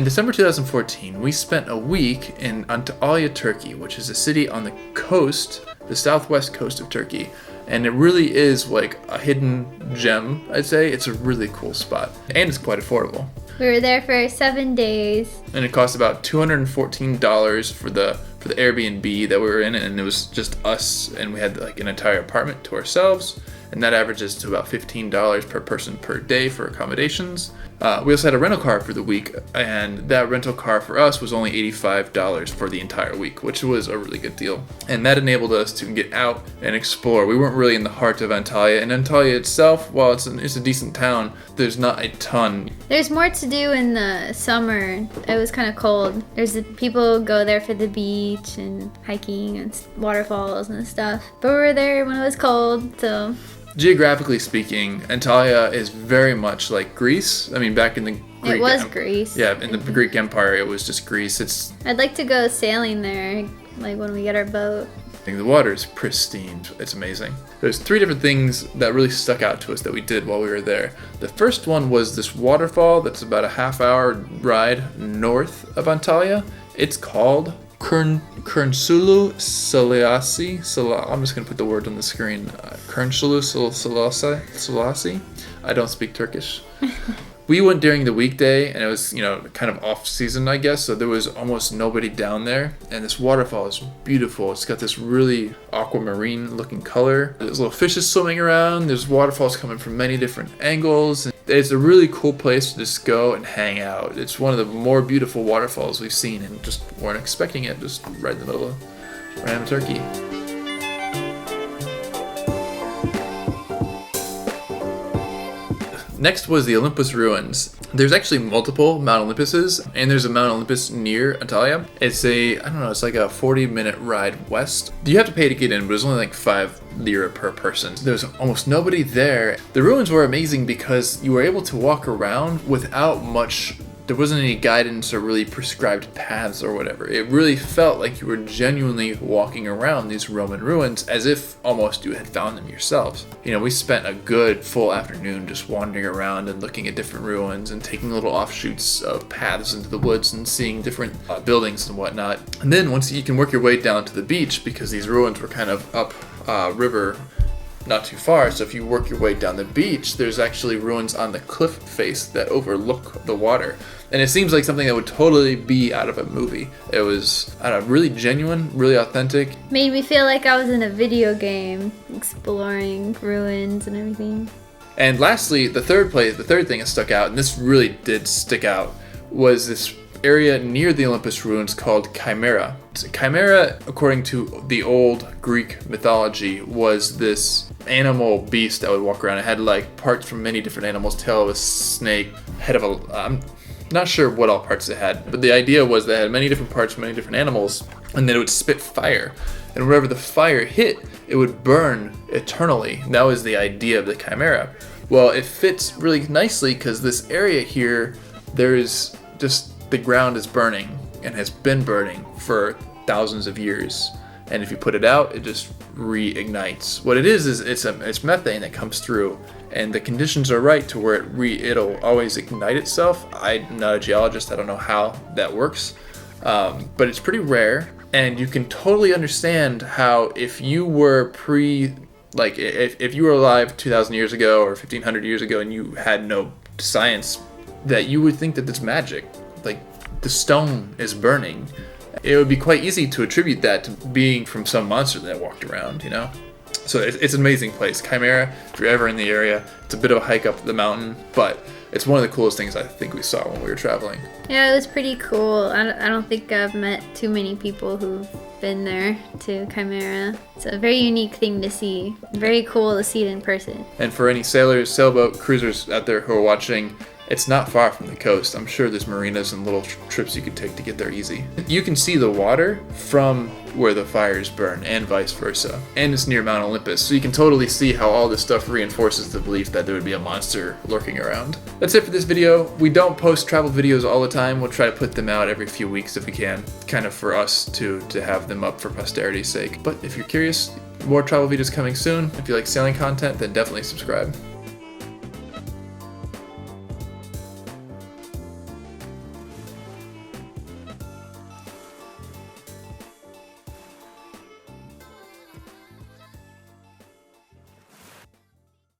In December 2014, we spent a week in Antalya, Turkey, which is a city on the coast, the southwest coast of Turkey. And it really is like a hidden gem, I'd say. It's a really cool spot. And it's quite affordable. We were there for 7 days. And it cost about $214 for the Airbnb that we were in, and it was just us, and we had like an entire apartment to ourselves, and that averages to about $15 per person per day for accommodations. We also had a rental car for the week, and that rental car for us was only $85 for the entire week, which was a really good deal. And that enabled us to get out and explore. We weren't really in the heart of Antalya, and Antalya itself, while it's a decent town, there's not a ton. There's more to do in the summer. It was kind of cold. People go there for the beach and hiking and waterfalls and stuff. But we were there when it was cold, so... Geographically speaking, Antalya is very much like Greece. I mean, back in the Greek... It was Greece. Yeah, in the Greek Empire, it was just Greece. I'd like to go sailing there, like when we get our boat. The water is pristine. It's amazing. There's 3 different things that really stuck out to us that we did while we were there. The first one was this waterfall that's about a half-hour ride north of Antalya. It's called Kırnsulu Selasi. I'm just going to put the word on the screen. Kırnsulu Selasi. I don't speak Turkish. We went during the weekday, and it was, kind of off season, I guess, so there was almost nobody down there. And this waterfall is beautiful. It's got this really aquamarine looking color. There's little fishes swimming around. There's waterfalls coming from many different angles. It's a really cool place to just go and hang out. It's one of the more beautiful waterfalls we've seen, and just weren't expecting it, just right in the middle of random Turkey. Next was the Olympus ruins. There's actually multiple Mount Olympuses, and there's a Mount Olympus near Antalya. It's it's like a 40-minute ride west. You have to pay to get in, but it's only like 5 lira per person. There's almost nobody there. The ruins were amazing because you were able to walk around without much. There wasn't any guidance or really prescribed paths or whatever. It really felt like you were genuinely walking around these Roman ruins as if almost you had found them yourselves. We spent a good full afternoon just wandering around and looking at different ruins and taking little offshoots of paths into the woods and seeing different buildings and whatnot. And then once you can work your way down to the beach, because these ruins were kind of up river, not too far, so if you work your way down the beach, there's actually ruins on the cliff face that overlook the water. And it seems like something that would totally be out of a movie. It was, really genuine, really authentic. Made me feel like I was in a video game, exploring ruins and everything. And lastly, the third thing that stuck out, and this really did stick out, was this area near the Olympus ruins called Chimera. Chimera, according to the old Greek mythology, was this animal beast that would walk around. It had like parts from many different animals, tail of a snake, head of a... I'm not sure what all parts it had, but the idea was that it had many different parts from many different animals, and then it would spit fire. And wherever the fire hit, it would burn eternally. That was the idea of the Chimera. Well, it fits really nicely because this area here, there's just... the ground is burning and has been burning for thousands of years. And if you put it out, it just reignites. What it is it's methane that comes through, and the conditions are right to where it'll always ignite itself. I'm not a geologist, I don't know how that works, but it's pretty rare. And you can totally understand how if you were if you were alive 2,000 years ago or 1,500 years ago and you had no science, that you would think that it's magic. Like, the stone is burning. It would be quite easy to attribute that to being from some monster that walked around, So it's an amazing place. Chimera, if you're ever in the area, it's a bit of a hike up the mountain, but it's one of the coolest things I think we saw when we were traveling. Yeah, it was pretty cool. I don't think I've met too many people who've been there to Chimera. It's a very unique thing to see. Very cool to see it in person. And for any sailors, sailboat, cruisers out there who are watching, it's not far from the coast. I'm sure there's marinas and little trips you could take to get there easy. You can see the water from where the fires burn and vice versa. And it's near Mount Olympus, so you can totally see how all this stuff reinforces the belief that there would be a monster lurking around. That's it for this video. We don't post travel videos all the time. We'll try to put them out every few weeks if we can, kind of for us to have them up for posterity's sake. But if you're curious, more travel videos coming soon. If you like sailing content, then definitely subscribe.